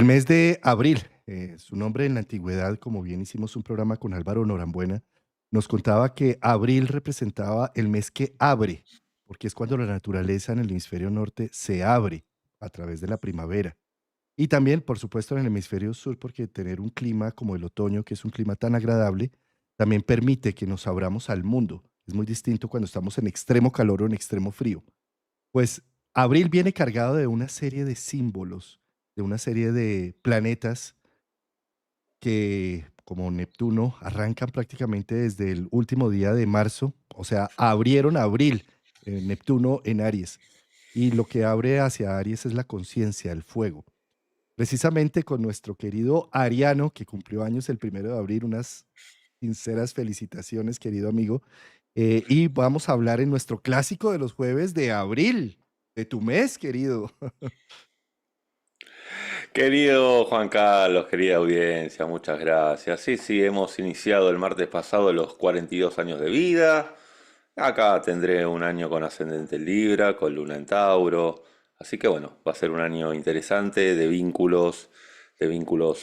El mes de abril, su nombre en la antigüedad, como bien hicimos un programa con Álvaro Norambuena, nos contaba que abril representaba el mes que abre, porque es cuando la naturaleza en el hemisferio norte se abre a través de la primavera. Y también, por supuesto, en el hemisferio sur, porque tener un clima como el otoño, que es un clima tan agradable, también permite que nos abramos al mundo. Es muy distinto cuando estamos en extremo calor o en extremo frío. Pues abril viene cargado de una serie de símbolos, de una serie de planetas que, como Neptuno, arrancan prácticamente desde el último día de marzo, o sea, abrieron abril, Neptuno en Aries. Y lo que abre hacia Aries es la conciencia, el fuego. Precisamente con nuestro querido Ariano, que cumplió años el 1 de abril, unas sinceras felicitaciones, querido amigo. Y vamos a hablar en nuestro clásico de los jueves de abril, de tu mes, querido. Querido Juan Carlos, querida audiencia, muchas gracias. Sí, sí, hemos iniciado el martes pasado los 42 años de vida. Acá tendré un año con ascendente en Libra, con luna en Tauro. Así que bueno, va a ser un año interesante de vínculos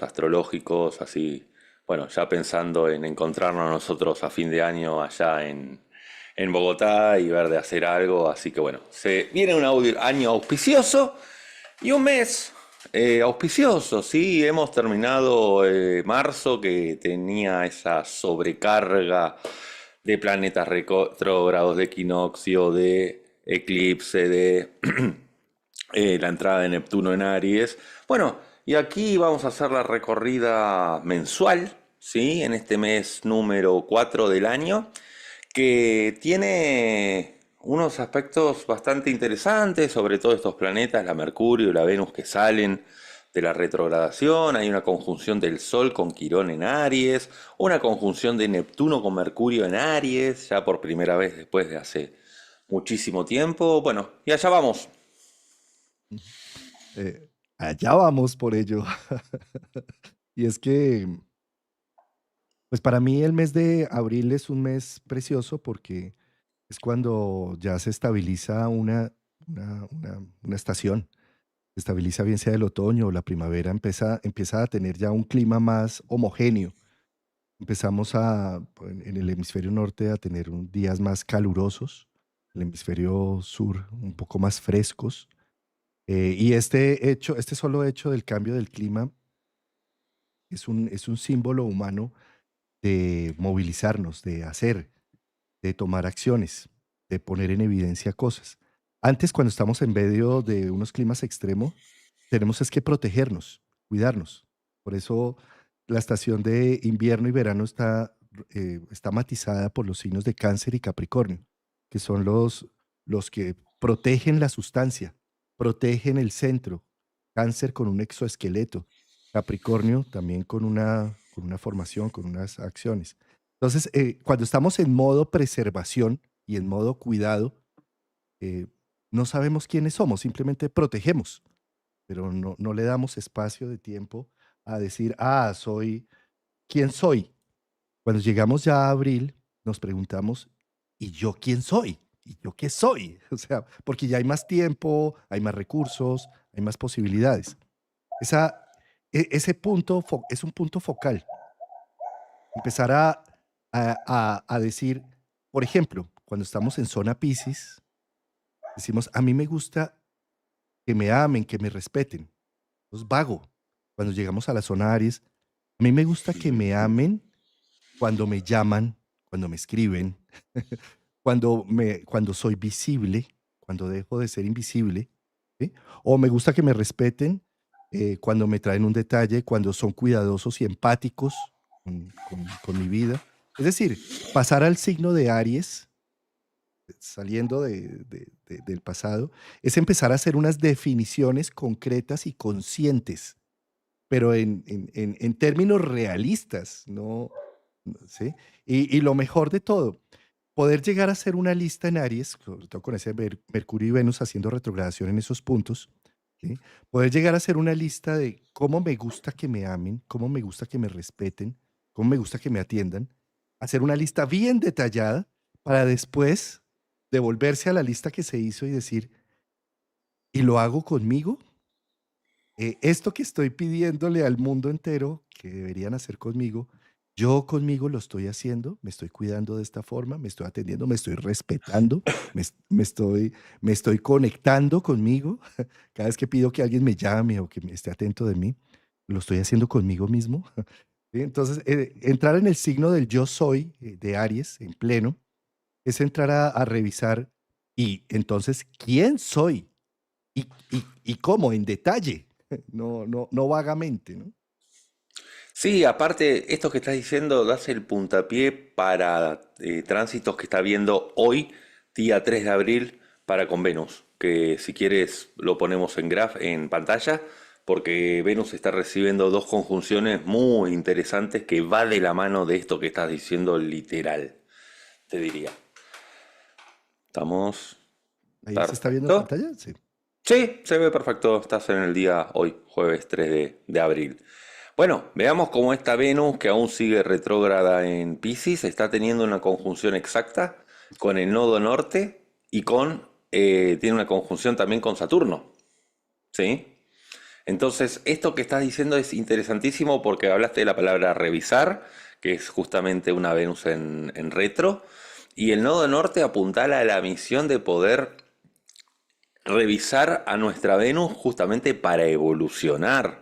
astrológicos, así, bueno, ya pensando en encontrarnos nosotros a fin de año allá en Bogotá y ver de hacer algo. Así que bueno, se viene un año auspicioso. Y un mes auspicioso, sí, hemos terminado marzo que tenía esa sobrecarga de planetas retrógrados, de equinoccio, de eclipse, de la entrada de Neptuno en Aries. Bueno, y aquí vamos a hacer la recorrida mensual, ¿sí? En este mes número 4 del año, que tiene unos aspectos bastante interesantes sobre todos estos planetas, la Mercurio y la Venus que salen de la retrogradación. Hay una conjunción del Sol con Quirón en Aries, una conjunción de Neptuno con Mercurio en Aries, ya por primera vez después de hace muchísimo tiempo. Bueno, y allá vamos. Allá vamos por ello. Y es que, pues para mí el mes de abril es un mes precioso porque es cuando ya se estabiliza una estación. Se estabiliza bien sea el otoño o la primavera, empieza a tener ya un clima más homogéneo. Empezamos en el hemisferio norte a tener días más calurosos, el hemisferio sur un poco más frescos. Y este solo hecho del cambio del clima es un símbolo humano de movilizarnos, de hacer, de tomar acciones, de poner en evidencia cosas. Antes, cuando estamos en medio de unos climas extremos, tenemos es que protegernos, cuidarnos. Por eso la estación de invierno y verano está matizada por los signos de Cáncer y Capricornio, que son los que protegen la sustancia, protegen el centro. Cáncer con un exoesqueleto, Capricornio también con una formación, con unas acciones. Entonces, cuando estamos en modo preservación y en modo cuidado, eh, no sabemos quiénes somos, simplemente protegemos, pero no le damos espacio de tiempo a decir, soy, ¿quién soy? Cuando llegamos ya a abril, nos preguntamos, ¿y yo quién soy? ¿Y yo qué soy? O sea, porque ya hay más tiempo, hay más recursos, hay más posibilidades. Esa, ese punto es un punto focal. Empezar a decir, por ejemplo, cuando estamos en zona Piscis, decimos, a mí me gusta que me amen, que me respeten. Es vago. Cuando llegamos a la zona Aries, a mí me gusta que me amen cuando me llaman, cuando me escriben, cuando soy visible, cuando dejo de ser invisible, ¿sí? O me gusta que me respeten cuando me traen un detalle, cuando son cuidadosos y empáticos con mi vida. Es decir, pasar al signo de Aries, saliendo del pasado, es empezar a hacer unas definiciones concretas y conscientes, pero en términos realistas, ¿sí? Y lo mejor de todo, poder llegar a hacer una lista en Aries, sobre todo con ese Mercurio y Venus haciendo retrogradación en esos puntos, ¿sí? Poder llegar a hacer una lista de cómo me gusta que me amen, cómo me gusta que me respeten, cómo me gusta que me atiendan, hacer una lista bien detallada para después devolverse a la lista que se hizo y decir, ¿y lo hago conmigo? esto que estoy pidiéndole al mundo entero que deberían hacer conmigo, yo conmigo lo estoy haciendo, me estoy cuidando de esta forma, me estoy atendiendo, me estoy respetando, me estoy conectando conmigo. Cada vez que pido que alguien me llame o que me esté atento de mí, lo estoy haciendo conmigo mismo. ¿Sí? Entonces, entrar en el signo del yo soy de Aries en pleno es entrar a revisar y entonces, ¿quién soy? Y cómo, en detalle, no vagamente, ¿no? Sí, aparte, esto que estás diciendo das el puntapié para tránsitos que está viendo hoy, día 3 de abril, para con Venus, que si quieres lo ponemos en en pantalla, porque Venus está recibiendo dos conjunciones muy interesantes que va de la mano de esto que estás diciendo literal, te diría. ¿Estamos? Ahí se está viendo en Perfecto. pantalla, sí. Sí, se ve perfecto. Estás en el día hoy, jueves 3 de abril. Bueno, veamos cómo esta Venus, que aún sigue retrógrada en Piscis, está teniendo una conjunción exacta con el nodo norte y tiene una conjunción también con Saturno. ¿Sí? Entonces, esto que estás diciendo es interesantísimo porque hablaste de la palabra revisar, que es justamente una Venus en retro, y el nodo norte apuntala a la misión de poder revisar a nuestra Venus justamente para evolucionar.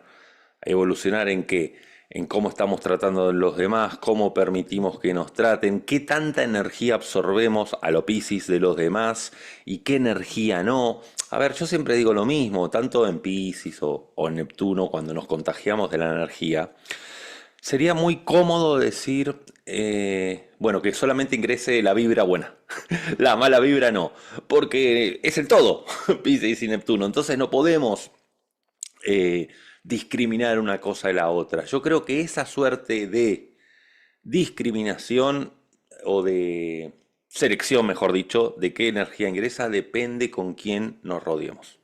¿Evolucionar en qué? En cómo estamos tratando a los demás, cómo permitimos que nos traten, qué tanta energía absorbemos a lo Piscis de los demás y qué energía no. A ver, yo siempre digo lo mismo, tanto en Piscis o en Neptuno, cuando nos contagiamos de la energía, sería muy cómodo decir, bueno, que solamente ingrese la vibra buena. La mala vibra no, porque es el todo, Piscis y Neptuno. Entonces no podemos eh, discriminar una cosa de la otra. Yo creo que esa suerte de discriminación o de selección, mejor dicho, de qué energía ingresa, depende con quién nos rodeemos.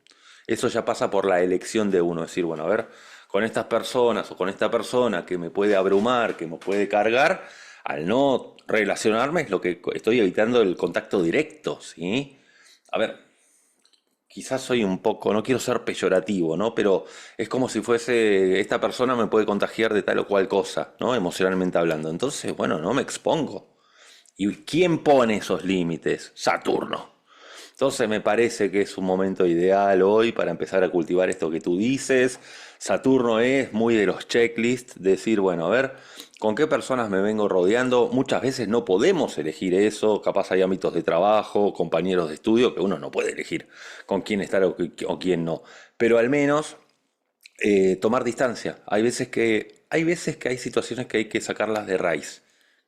Eso ya pasa por la elección de uno, decir, bueno, a ver, con estas personas o con esta persona que me puede abrumar, que me puede cargar, al no relacionarme es lo que estoy evitando el contacto directo, ¿sí? A ver, quizás soy un poco, no quiero ser peyorativo, ¿no? Pero es como si fuese, esta persona me puede contagiar de tal o cual cosa, ¿no? Emocionalmente hablando. Entonces, bueno, no me expongo. ¿Y quién pone esos límites? Saturno. Entonces me parece que es un momento ideal hoy para empezar a cultivar esto que tú dices. Saturno es muy de los checklists, decir, bueno, a ver, ¿con qué personas me vengo rodeando? Muchas veces no podemos elegir eso, capaz hay ámbitos de trabajo, compañeros de estudio, que uno no puede elegir con quién estar o quién no. Pero al menos tomar distancia. Hay veces que hay situaciones que hay que sacarlas de raíz,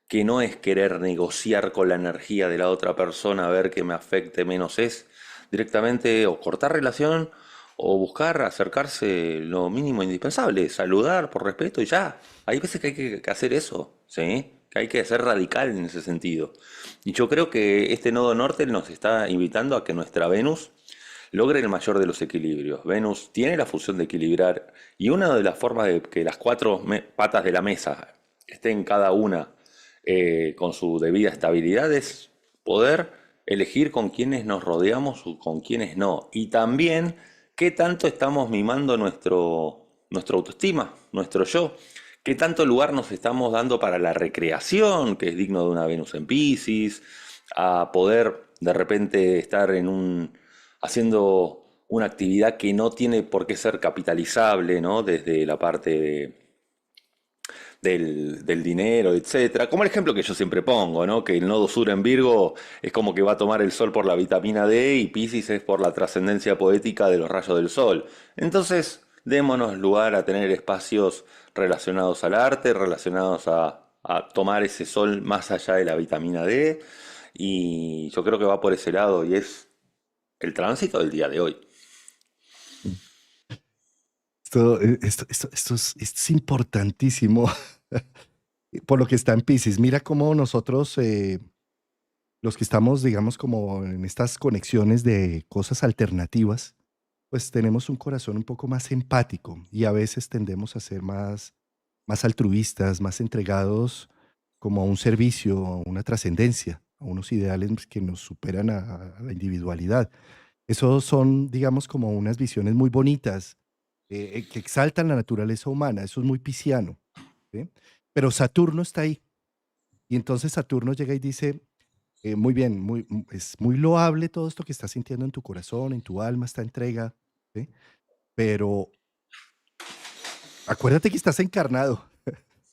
que no es querer negociar con la energía de la otra persona a ver que me afecte menos, es directamente o cortar relación o buscar acercarse lo mínimo indispensable, saludar por respeto y ya. Hay veces que hay que hacer eso, ¿sí? Que hay que ser radical en ese sentido. Y yo creo que este nodo norte nos está invitando a que nuestra Venus logre el mayor de los equilibrios. Venus tiene la función de equilibrar y una de las formas de que las cuatro patas de la mesa estén cada una con su debida estabilidad es poder elegir con quienes nos rodeamos o con quienes no. Y también qué tanto estamos mimando nuestra autoestima, nuestro yo. ¿Qué tanto lugar nos estamos dando para la recreación, que es digno de una Venus en Piscis, a poder de repente estar haciendo una actividad que no tiene por qué ser capitalizable, ¿no? Desde la parte del dinero, etcétera. Como el ejemplo que yo siempre pongo, ¿no? Que el nodo sur en Virgo es como que va a tomar el sol por la vitamina D y Piscis es por la trascendencia poética de los rayos del sol. Entonces, démonos lugar a tener espacios relacionados al arte, relacionados a tomar ese sol más allá de la vitamina D. Y yo creo que va por ese lado y es el tránsito del día de hoy. Esto es importantísimo por lo que está en Piscis. Mira cómo nosotros, los que estamos, digamos, como en estas conexiones de cosas alternativas, pues tenemos un corazón un poco más empático y a veces tendemos a ser más altruistas, más entregados como a un servicio, a una trascendencia, a unos ideales que nos superan a la individualidad. Esos son, digamos, como unas visiones muy bonitas que exaltan la naturaleza humana. Eso es muy pisciano, ¿sí? Pero Saturno está ahí. Y entonces Saturno llega y dice, muy bien, es muy loable todo esto que estás sintiendo en tu corazón, en tu alma, esta entrega, ¿sí? Pero acuérdate que estás encarnado,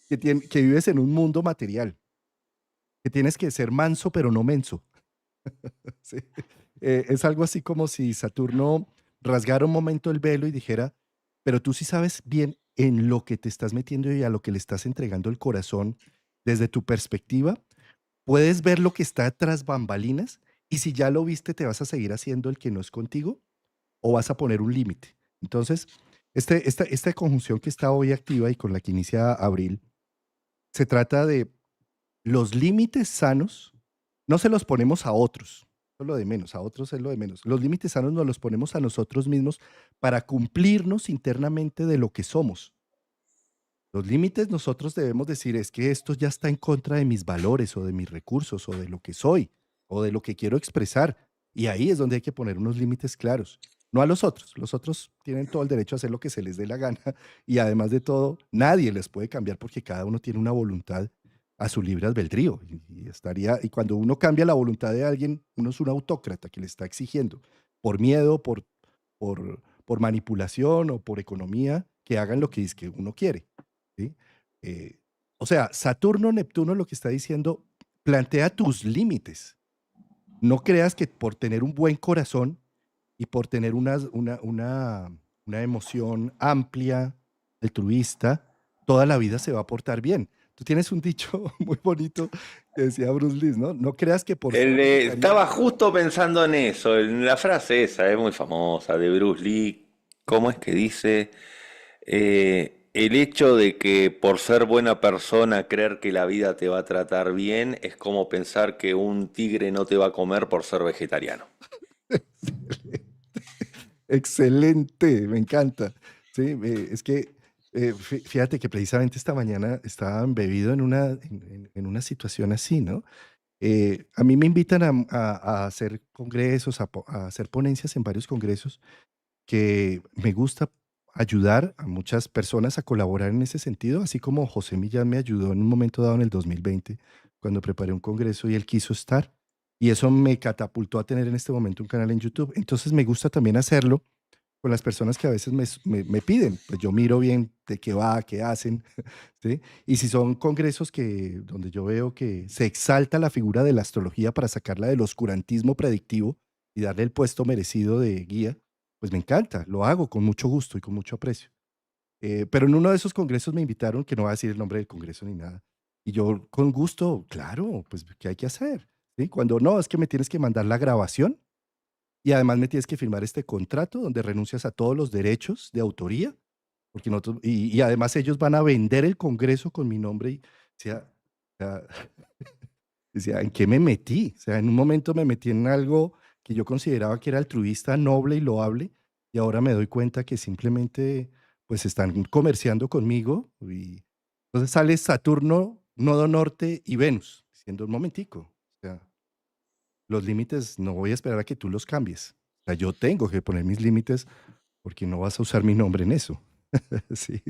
que vives en un mundo material, que tienes que ser manso pero no menso. ¿Sí? Es algo así como si Saturno rasgara un momento el velo y dijera, pero tú sí sabes bien en lo que te estás metiendo y a lo que le estás entregando el corazón desde tu perspectiva. Puedes ver lo que está tras bambalinas y si ya lo viste, ¿te vas a seguir haciendo el que no es contigo o vas a poner un límite? Entonces, esta conjunción que está hoy activa y con la que inicia abril, se trata de los límites sanos, no se los ponemos a otros, eso es lo de menos, a otros es lo de menos. Los límites sanos nos los ponemos a nosotros mismos para cumplirnos internamente de lo que somos. Los límites nosotros debemos decir es que esto ya está en contra de mis valores o de mis recursos o de lo que soy o de lo que quiero expresar. Y ahí es donde hay que poner unos límites claros, no a los otros. Los otros tienen todo el derecho a hacer lo que se les dé la gana y además de todo, nadie les puede cambiar porque cada uno tiene una voluntad a su libre albedrío. Y cuando uno cambia la voluntad de alguien, uno es un autócrata que le está exigiendo por miedo, por manipulación o por economía que hagan lo que dice que uno quiere. ¿Sí? Eh, o sea, Saturno, Neptuno lo que está diciendo, plantea tus límites. No creas que por tener un buen corazón y por tener una emoción amplia, altruista, toda la vida se va a portar bien. Tú tienes un dicho muy bonito que decía Bruce Lee, ¿no? No creas que por ser vegetariano. Estaba justo pensando en eso, en la frase esa, es muy famosa, de Bruce Lee. ¿Cómo es que dice? El hecho de que por ser buena persona creer que la vida te va a tratar bien es como pensar que un tigre no te va a comer por ser vegetariano. Excelente, me encanta. Sí, es que fíjate que precisamente esta mañana estaba embebido en una situación así, ¿no? A mí me invitan a hacer congresos, a hacer ponencias en varios congresos que me gusta ayudar a muchas personas a colaborar en ese sentido, así como José Millán me ayudó en un momento dado en el 2020, cuando preparé un congreso y él quiso estar. Y eso me catapultó a tener en este momento un canal en YouTube. Entonces me gusta también hacerlo con las personas que a veces me piden. Pues yo miro bien de qué va, qué hacen, ¿sí? Y si son congresos donde yo veo que se exalta la figura de la astrología para sacarla del oscurantismo predictivo y darle el puesto merecido de guía, pues me encanta, lo hago con mucho gusto y con mucho aprecio. Pero en uno de esos congresos me invitaron, que no voy a decir el nombre del congreso ni nada, y yo con gusto, claro, pues, ¿qué hay que hacer? ¿Sí? Cuando no, es que me tienes que mandar la grabación y además me tienes que firmar este contrato donde renuncias a todos los derechos de autoría, porque nosotros, y además ellos van a vender el congreso con mi nombre y o sea, decía, ¿en qué me metí? O sea, en un momento me metí en algo que yo consideraba que era altruista, noble y loable, y ahora me doy cuenta que simplemente pues están comerciando conmigo y entonces sale Saturno, Nodo Norte y Venus, diciendo un momentico, o sea, los límites no voy a esperar a que tú los cambies. O sea, yo tengo que poner mis límites porque no vas a usar mi nombre en eso. Sí.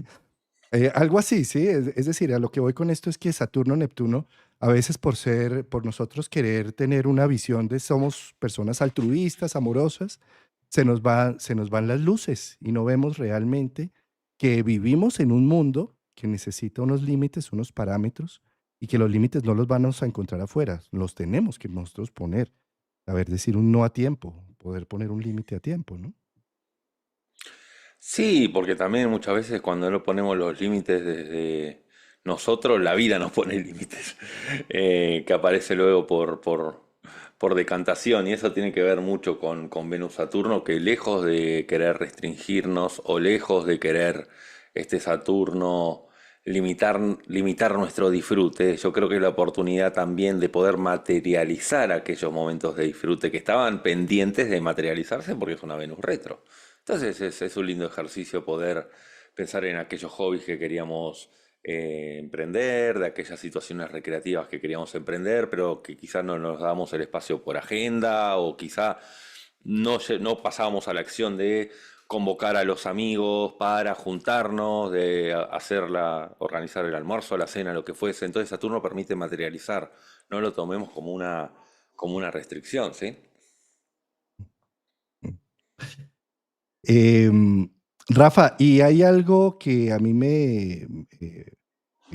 Algo así, sí. Es decir, a lo que voy con esto es que Saturno, Neptuno, a veces por nosotros querer tener una visión de somos personas altruistas, amorosas, se nos van las luces y no vemos realmente que vivimos en un mundo que necesita unos límites, unos parámetros y que los límites no los vamos a encontrar afuera, los tenemos que nosotros poner. Saber decir un no a tiempo, poder poner un límite a tiempo, ¿no? Sí, porque también muchas veces cuando no ponemos los límites desde nosotros, la vida nos pone límites, que aparece luego por decantación, y eso tiene que ver mucho con Venus-Saturno, que lejos de querer restringirnos o lejos de querer este Saturno limitar nuestro disfrute, yo creo que es la oportunidad también de poder materializar aquellos momentos de disfrute que estaban pendientes de materializarse porque es una Venus retro. Entonces es un lindo ejercicio poder pensar en aquellos hobbies que queríamos emprender, de aquellas situaciones recreativas que queríamos emprender, pero que quizá no nos dábamos el espacio por agenda o quizá no pasábamos a la acción de convocar a los amigos para juntarnos, organizar el almuerzo, la cena, lo que fuese. Entonces Saturno permite materializar, no lo tomemos como una restricción, ¿sí? Em, Rafa, y hay algo que a mí me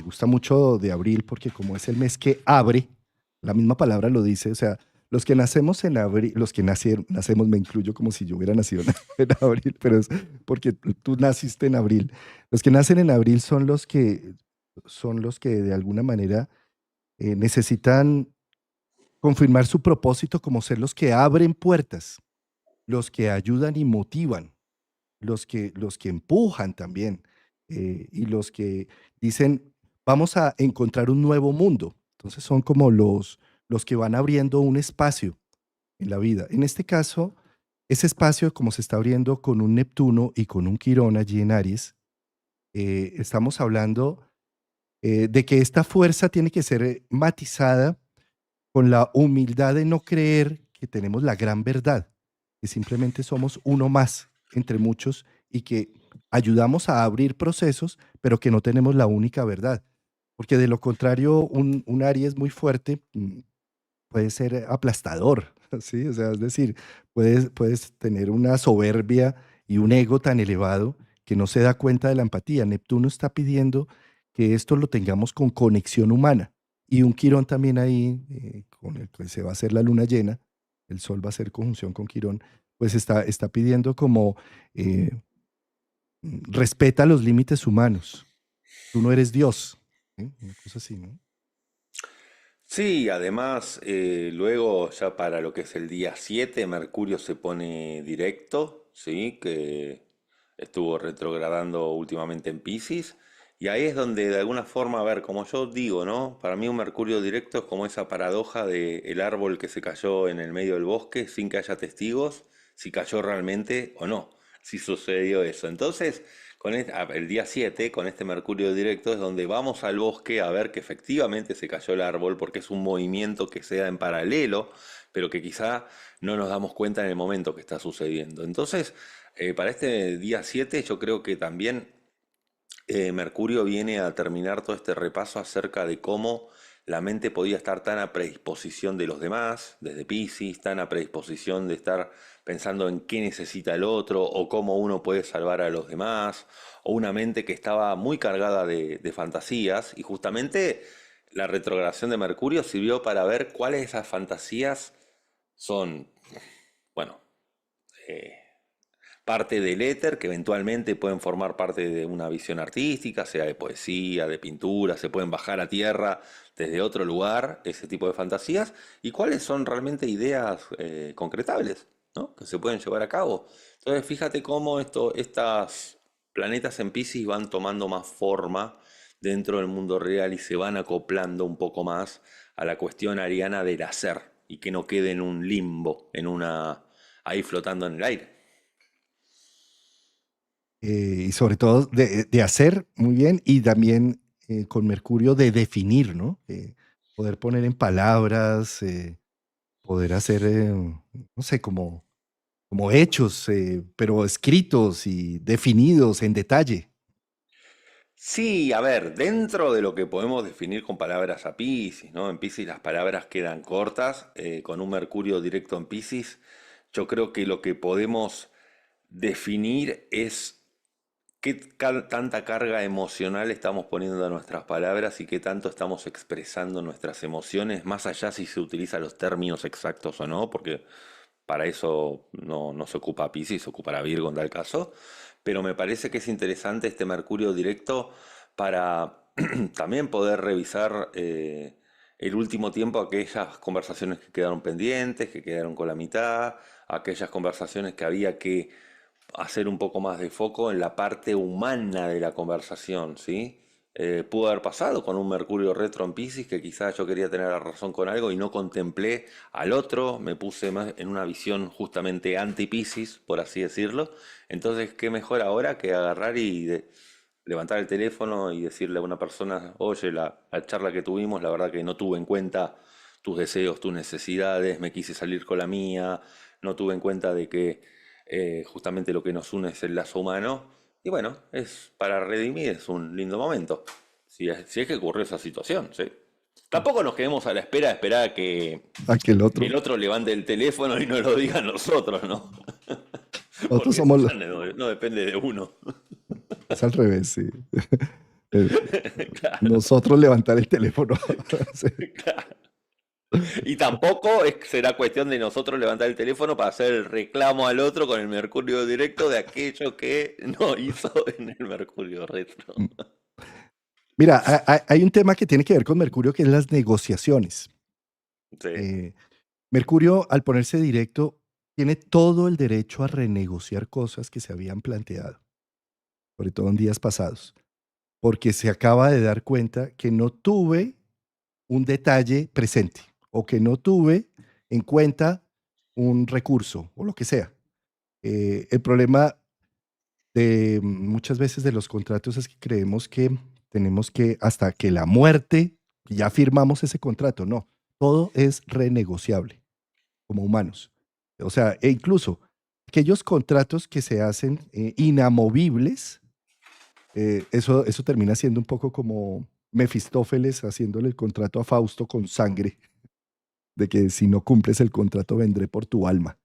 gusta mucho de abril, porque como es el mes que abre, la misma palabra lo dice, o sea, los que nacemos en abril, los que nacemos, me incluyo como si yo hubiera nacido en abril, pero es porque tú naciste en abril. Los que nacen en abril son los que de alguna manera necesitan confirmar su propósito como ser los que abren puertas, los que ayudan y motivan, los que empujan también, y los que dicen, vamos a encontrar un nuevo mundo. Entonces son como los que van abriendo un espacio en la vida. En este caso, ese espacio, como se está abriendo con un Neptuno y con un Quirón allí en Aries, estamos hablando de que esta fuerza tiene que ser matizada con la humildad de no creer que tenemos la gran verdad, que simplemente somos uno más entre muchos y que ayudamos a abrir procesos, pero que no tenemos la única verdad. Porque de lo contrario, un Aries muy fuerte puede ser aplastador, ¿sí? O sea, es decir, puedes tener una soberbia y un ego tan elevado que no se da cuenta de la empatía. Neptuno está pidiendo que esto lo tengamos con conexión humana. Y un Quirón también ahí, con el que se va a hacer la luna llena, el Sol va a hacer conjunción con Quirón, pues está pidiendo como eh, respeta los límites humanos. Tú no eres Dios. ¿Sí? Una cosa así, ¿no? Sí, además, luego ya para lo que es el día 7 Mercurio se pone directo, ¿sí? Que estuvo retrogradando últimamente en Piscis. Y ahí es donde de alguna forma, a ver, como yo digo, ¿no? Para mí un Mercurio directo es como esa paradoja de el árbol que se cayó en el medio del bosque sin que haya testigos, si cayó realmente o no, si sucedió eso. Entonces, el día 7 con este Mercurio directo, es donde vamos al bosque a ver que efectivamente se cayó el árbol, porque es un movimiento que se da en paralelo, pero que quizá no nos damos cuenta en el momento que está sucediendo. Entonces, para este día 7 yo creo que también Mercurio viene a terminar todo este repaso acerca de cómo la mente podía estar tan a predisposición de los demás, desde Piscis, tan a predisposición de estar pensando en qué necesita el otro o cómo uno puede salvar a los demás, o una mente que estaba muy cargada de fantasías, y justamente la retrogradación de Mercurio sirvió para ver cuáles de esas fantasías son, bueno, eh, parte del éter, que eventualmente pueden formar parte de una visión artística, sea de poesía, de pintura, se pueden bajar a tierra desde otro lugar, ese tipo de fantasías, y cuáles son realmente ideas concretables, ¿no? Que se pueden llevar a cabo. Entonces, fíjate cómo estas planetas en Piscis van tomando más forma dentro del mundo real y se van acoplando un poco más a la cuestión ariana del hacer y que no quede en un limbo, ahí flotando en el aire. Y sobre todo de hacer muy bien y también con Mercurio de definir, ¿no? Poder poner en palabras, poder hacer, no sé, como hechos, pero escritos y definidos en detalle. Sí, a ver, dentro de lo que podemos definir con palabras a Piscis, ¿no? En Piscis las palabras quedan cortas, con un Mercurio directo en Piscis, yo creo que lo que podemos definir es tanta carga emocional estamos poniendo a nuestras palabras y qué tanto estamos expresando nuestras emociones, más allá si se utilizan los términos exactos o no, porque para eso no se ocupa Piscis, se ocupará Virgo en tal caso. Pero me parece que es interesante este Mercurio directo para también poder revisar el último tiempo aquellas conversaciones que quedaron pendientes, que quedaron con la mitad, aquellas conversaciones que había que hacer un poco más de foco en la parte humana de la conversación, ¿sí? Pudo haber pasado con un Mercurio retro en Piscis que quizás yo quería tener la razón con algo y no contemplé al otro, me puse más en una visión justamente anti-Piscis, por así decirlo. Entonces, ¿qué mejor ahora que agarrar y levantar el teléfono y decirle a una persona, oye, la charla que tuvimos, la verdad que no tuve en cuenta tus deseos, tus necesidades, me quise salir con la mía, no tuve en cuenta de que justamente lo que nos une es el lazo humano. Y bueno, es para redimir, es un lindo momento. Si es que ocurrió esa situación, ¿sí? Tampoco nos quedemos a la espera de esperar a Aquel que otro. el otro levante el teléfono y nos lo diga a nosotros, ¿no? Nosotros Porque eso somos, ya no depende de uno. es al revés, sí. Eh, Claro, Nosotros levantar el teléfono. Sí. claro. Y tampoco será cuestión de nosotros levantar el teléfono para hacer el reclamo al otro con el Mercurio directo de aquello que no hizo en el Mercurio retro. Mira, hay un tema que tiene que ver con Mercurio, que es las negociaciones. Sí, Eh, Mercurio, al ponerse directo, tiene todo el derecho a renegociar cosas que se habían planteado, sobre todo en días pasados, porque se acaba de dar cuenta que no tuve un detalle presente o que no tuve en cuenta un recurso o lo que sea. El problema de muchas veces de los contratos es que creemos que tenemos que, hasta que la muerte, ya firmamos ese contrato. No, todo es renegociable como humanos. O sea, e incluso aquellos contratos que se hacen inamovibles, eso termina siendo un poco como Mefistófeles haciéndole el contrato a Fausto con sangre, de que si no cumples el contrato vendré por tu alma.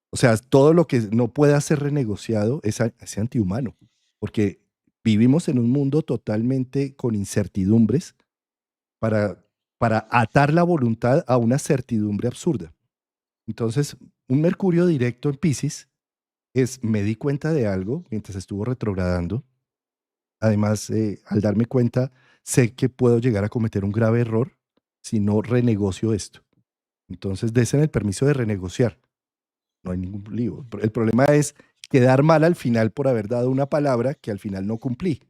O sea, todo lo que no pueda ser renegociado es antihumano, porque vivimos en un mundo totalmente con incertidumbres para, para atar la voluntad a una certidumbre absurda. Entonces, un Mercurio directo en Piscis me di cuenta de algo mientras estuvo retrogradando. Además, al darme cuenta, sé que puedo llegar a cometer un grave error si no renegocio esto. Entonces, desen el permiso de renegociar. No hay ningún lío. El problema es quedar mal al final por haber dado una palabra que al final no cumplí.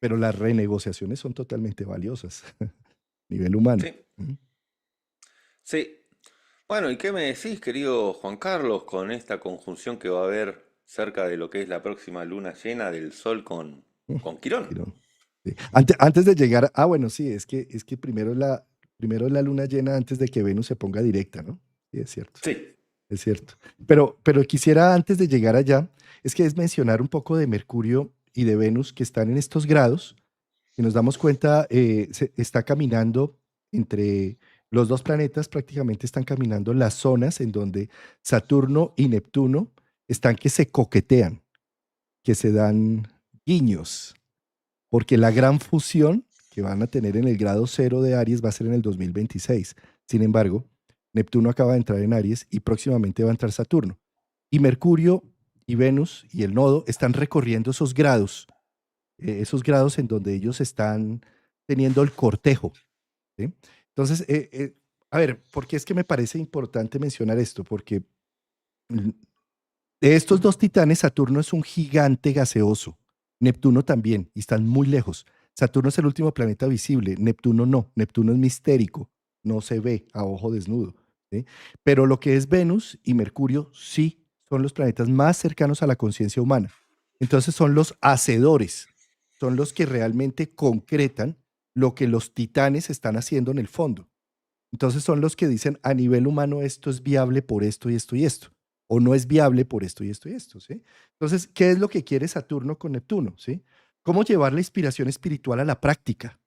Pero las renegociaciones son totalmente valiosas a nivel humano. sí, ¿Mm? sí. Bueno, ¿y qué me decís, querido Juan Carlos, con esta conjunción que va a haber cerca de lo que es la próxima luna llena del Sol Mm, con Quirón? Quirón. Sí. Antes de llegar, bueno, sí, es que primero la luna llena antes de que Venus se ponga directa, ¿no? Sí, es cierto. Sí, Es cierto. Pero quisiera antes de llegar allá, es que es mencionar un poco de Mercurio y de Venus que están en estos grados y nos damos cuenta, está caminando entre los dos planetas, prácticamente están caminando las zonas en donde Saturno y Neptuno están que se coquetean, que se dan guiños, porque la gran fusión que van a tener en el grado cero de Aries va a ser en el 2026. Sin embargo, Neptuno acaba de entrar en Aries y próximamente va a entrar Saturno. Y Mercurio y Venus y el nodo están recorriendo esos grados en donde ellos están teniendo el cortejo. ¿Sí? Entonces, a ver, ¿por qué es que me parece importante mencionar esto? Porque mm, de estos dos titanes, Saturno es un gigante gaseoso, Neptuno también, y están muy lejos. Saturno es el último planeta visible, Neptuno no, Neptuno es mistérico, no se ve a ojo desnudo. ¿Sí? Pero lo que es Venus y Mercurio sí son los planetas más cercanos a la conciencia humana. Entonces son los hacedores, son los que realmente concretan lo que los titanes están haciendo en el fondo. Entonces son los que dicen a nivel humano esto es viable por esto y esto y esto, o no es viable por esto y esto y esto, ¿sí? Entonces, ¿qué es lo que quiere Saturno con Neptuno, ¿sí? ¿Cómo llevar la inspiración espiritual a la práctica?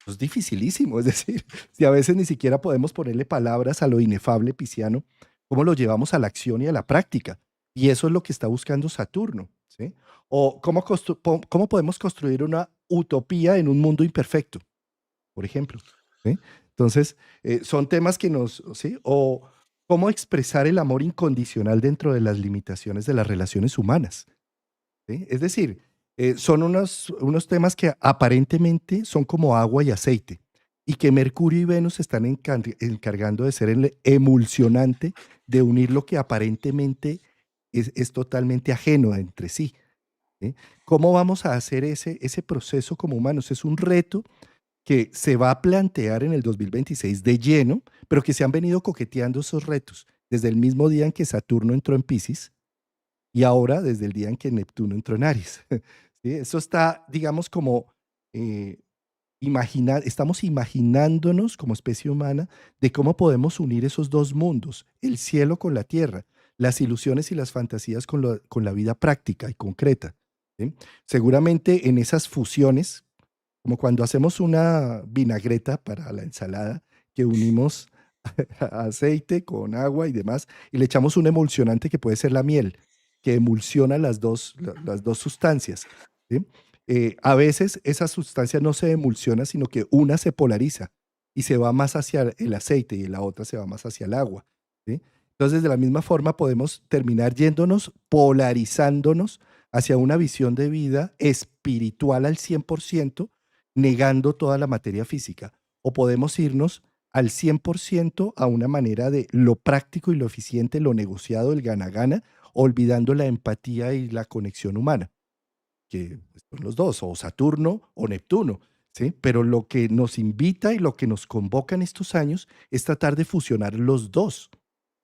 Es dificilísimo, es decir, si a veces ni siquiera podemos ponerle palabras a lo inefable pisciano, ¿cómo lo llevamos a la acción y a la práctica? Y eso es lo que está buscando Saturno, ¿sí? O cómo podemos construir una utopía en un mundo imperfecto, por ejemplo. ¿Sí? Entonces, son temas que ¿sí? O cómo expresar el amor incondicional dentro de las limitaciones de las relaciones humanas. ¿Sí? Es decir, son unos temas que aparentemente son como agua y aceite y que Mercurio y Venus se están encargando de ser el emulsionante de unir lo que aparentemente es totalmente ajeno entre sí. ¿Sí? ¿Cómo vamos a hacer ese proceso como humanos? Es un reto que se va a plantear en el 2026 de lleno, pero que se han venido coqueteando esos retos desde el mismo día en que Saturno entró en Pisces y ahora desde el día en que Neptuno entró en Aries. ¿Sí? Eso está, digamos, como eh, estamos imaginándonos como especie humana de cómo podemos unir esos dos mundos, el cielo con la tierra, las ilusiones y las fantasías con la vida práctica y concreta. ¿Sí? Seguramente en esas fusiones, como cuando hacemos una vinagreta para la ensalada, que unimos aceite con agua y demás, y le echamos un emulsionante que puede ser la miel, que emulsiona las dos sustancias. ¿Sí? A veces esa sustancia no se emulsiona, sino que una se polariza y se va más hacia el aceite y la otra se va más hacia el agua. ¿Sí? Entonces, de la misma forma, podemos terminar yéndonos, polarizándonos hacia una visión de vida espiritual al 100%, negando toda la materia física. O podemos irnos al 100% a una manera de lo práctico y lo eficiente, lo negociado, el gana-gana, olvidando la empatía y la conexión humana, que son los dos, o Saturno o Neptuno, ¿sí? Pero lo que nos invita y lo que nos convoca en estos años es tratar de fusionar los dos.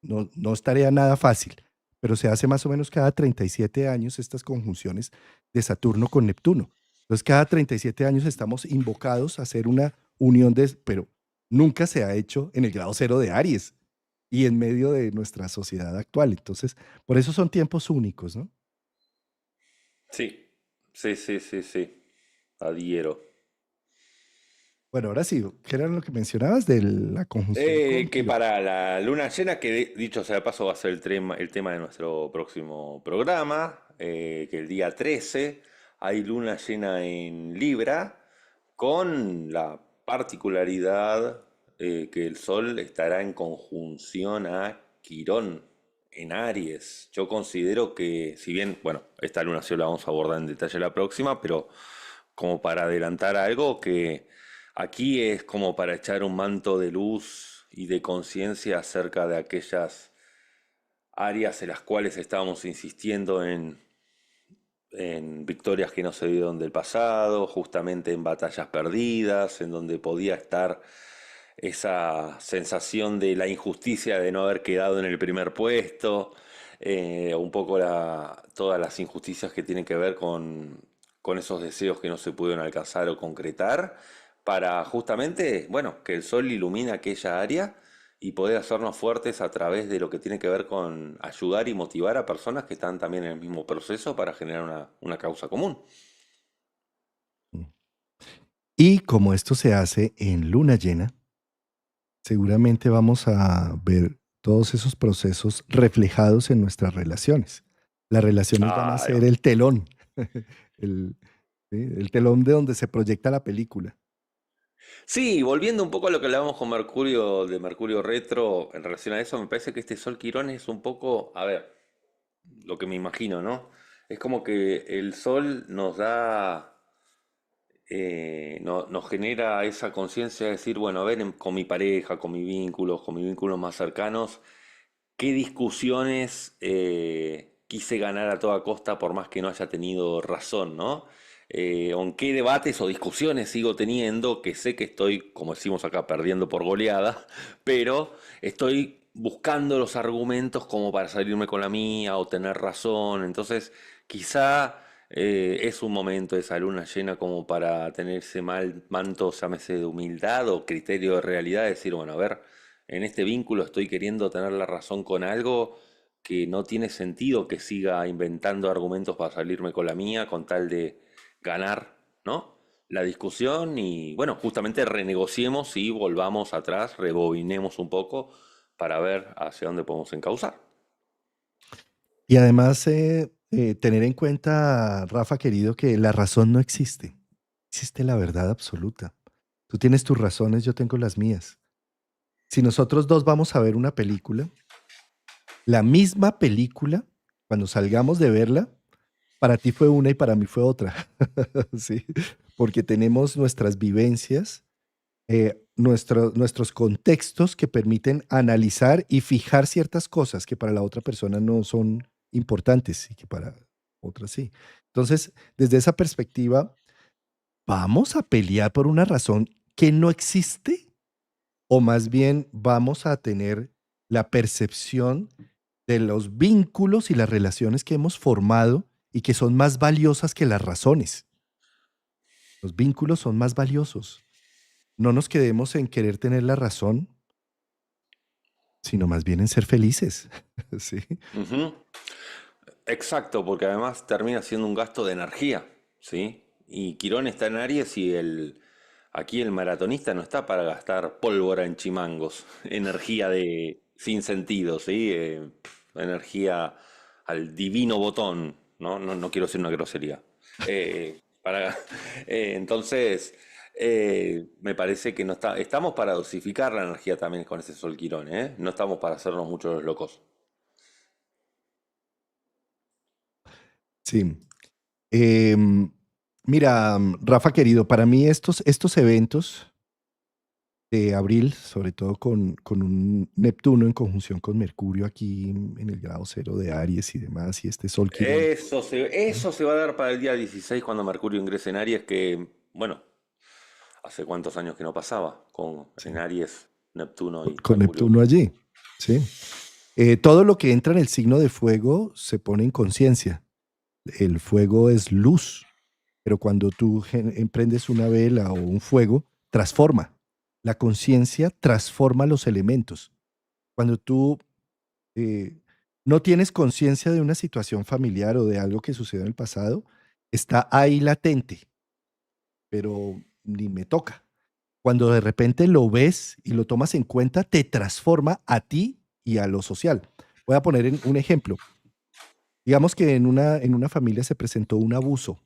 No, no es tarea nada fácil, pero se hace más o menos cada 37 años estas conjunciones de Saturno con Neptuno. Entonces, cada 37 años estamos invocados a hacer una unión pero nunca se ha hecho en el grado cero de Aries y en medio de nuestra sociedad actual. Entonces, por eso son tiempos únicos, ¿no? Sí, sí, sí, sí, sí. Adhiero. Bueno, ahora sí, ¿qué era lo que mencionabas de la conjunción con Que Quirón? para la luna llena, que dicho sea de paso va a ser el tema de nuestro próximo programa, que el día 13 hay luna llena en Libra, con la particularidad que el Sol estará en conjunción a Quirón en Aries. Yo considero que, si bien, bueno, esta luna sí la vamos a abordar en detalle la próxima, pero como para adelantar algo que aquí es como para echar un manto de luz y de conciencia acerca de aquellas áreas en las cuales estábamos insistiendo en victorias que no se dieron del pasado, justamente en batallas perdidas, en donde podía estar esa sensación de la injusticia de no haber quedado en el primer puesto, un poco todas las injusticias que tienen que ver con esos deseos que no se pudieron alcanzar o concretar, para justamente, bueno, que el sol ilumine aquella área y poder hacernos fuertes a través de lo que tiene que ver con ayudar y motivar a personas que están también en el mismo proceso para generar una causa común. Y como esto se hace en luna llena, seguramente vamos a ver todos esos procesos reflejados en nuestras relaciones. Las relaciones van a ser Claro. el telón, el, ¿sí? El telón de donde se proyecta la película. Sí, volviendo un poco a lo que hablábamos con Mercurio, de Mercurio retro, en relación a eso, me parece que este Sol Quirón es un poco, a ver, lo que me imagino, ¿no? Es como que el Sol nos da, nos genera esa conciencia de decir, bueno, a ver, con mi pareja, con mis vínculos más cercanos, qué discusiones quise ganar a toda costa por más que no haya tenido razón, ¿no? O en qué debates o discusiones sigo teniendo que sé que estoy, como decimos acá, perdiendo por goleada, pero estoy buscando los argumentos como para salirme con la mía o tener razón. Entonces, quizá es un momento de esa luna llena como para tener ese mal manto, llámese de humildad o criterio de realidad, decir, bueno, a ver, en este vínculo estoy queriendo tener la razón con algo que no tiene sentido que siga inventando argumentos para salirme con la mía con tal de ganar, ¿no? La discusión y bueno, justamente renegociemos y volvamos atrás, rebobinemos un poco para ver hacia dónde podemos encauzar. Y además, tener en cuenta, Rafa querido, que la razón no existe. Existe la verdad absoluta. Tú tienes tus razones, yo tengo las mías. Si nosotros dos vamos a ver una película, la misma película, cuando salgamos de verla, para ti fue una y para mí fue otra. Sí, porque tenemos nuestras vivencias, nuestros contextos que permiten analizar y fijar ciertas cosas que para la otra persona no son importantes y que para otras sí. Entonces, desde esa perspectiva, ¿vamos a pelear por una razón que no existe? ¿O más bien vamos a tener la percepción de los vínculos y las relaciones que hemos formado y que son más valiosas que las razones? Los vínculos son más valiosos. No nos quedemos en querer tener la razón, sino más bien en ser felices. Sí, Ujú. Exacto, porque además termina siendo un gasto de energía, ¿sí? Y Quirón está en Aries y aquí el maratonista no está para gastar pólvora en chimangos, energía sin sentido, ¿sí? Energía al divino botón, ¿no? No quiero decir una grosería. Entonces, me parece que no estamos para dosificar la energía también con ese Sol Quirón, ¿eh? No estamos para hacernos muchos los locos. sí. Em, Mira, Rafa querido, para mí estos eventos de abril, sobre todo con un Neptuno en conjunción con Mercurio aquí en el grado cero de Aries y demás, y este Sol Quirón. Eso se va a dar para el día 16 cuando Mercurio ingrese en Aries, que, bueno, hace cuántos años que no pasaba en Sí, Aries, Neptuno y con Mercurio. Neptuno allí, ¿sí? Todo lo que entra en el signo de fuego se pone en conciencia. El fuego es luz, pero cuando tú emprendes una vela o un fuego, transforma. La conciencia transforma los elementos. Cuando tú eh, no tienes conciencia de una situación familiar o de algo que sucedió en el pasado, está ahí latente, pero ni me toca. Cuando de repente lo ves y lo tomas en cuenta, te transforma a ti y a lo social. Voy a poner un ejemplo. Digamos que en una familia se presentó un abuso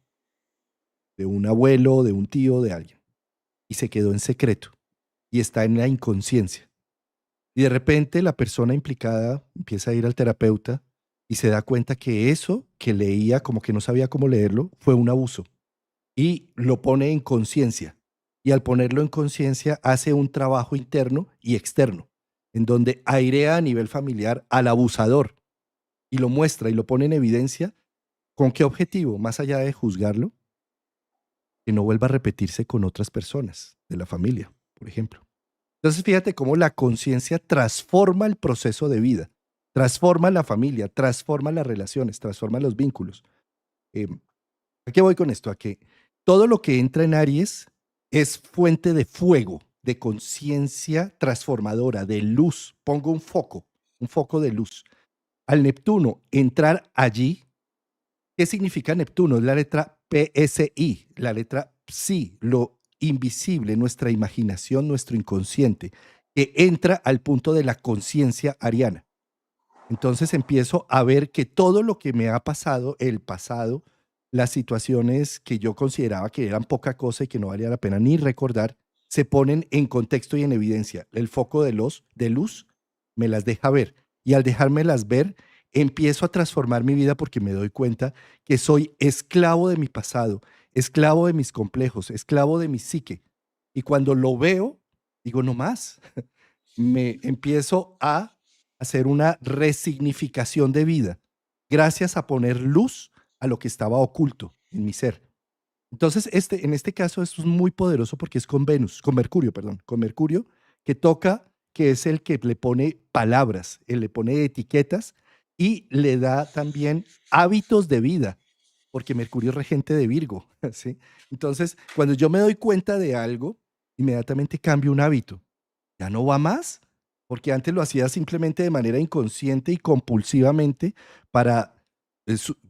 de un abuelo, de un tío, de alguien, y se quedó en secreto y está en la inconsciencia. Y de repente la persona implicada empieza a ir al terapeuta y se da cuenta que eso que leía, como que no sabía cómo leerlo, fue un abuso. Y lo pone en conciencia. Y al ponerlo en conciencia hace un trabajo interno y externo, en donde airea a nivel familiar al abusador y lo muestra y lo pone en evidencia. ¿Con qué objetivo? Más allá de juzgarlo, que no vuelva a repetirse con otras personas de la familia, por ejemplo. Entonces, fíjate cómo la conciencia transforma el proceso de vida, transforma la familia, transforma las relaciones, transforma los vínculos. Eh, ¿A qué voy con esto? A que todo lo que entra en Aries es fuente de fuego, de conciencia transformadora, de luz. Pongo un foco de luz. Al Neptuno entrar allí, ¿qué significa Neptuno? Es la letra PSI, la letra Psi, lo invisible, nuestra imaginación, nuestro inconsciente, que entra al punto de la conciencia ariana. Entonces empiezo a ver que todo lo que me ha pasado, el pasado, las situaciones que yo consideraba que eran poca cosa y que no valía la pena ni recordar, se ponen en contexto y en evidencia. El foco de luz me las deja ver. Y al dejármelas ver, empiezo a transformar mi vida porque me doy cuenta que soy esclavo de mi pasado, esclavo de mis complejos, esclavo de mi psique. Y cuando lo veo, digo, no más. Me empiezo a hacer una resignificación de vida gracias a poner luz a lo que estaba oculto en mi ser. Entonces, en este caso, esto es muy poderoso porque es con Venus, con Mercurio, perdón, con Mercurio, que toca, que es el que le pone palabras, él le pone etiquetas y le da también hábitos de vida, porque Mercurio es regente de Virgo, ¿sí? Entonces, cuando yo me doy cuenta de algo, inmediatamente cambio un hábito. Ya no va más, porque antes lo hacía simplemente de manera inconsciente y compulsivamente para,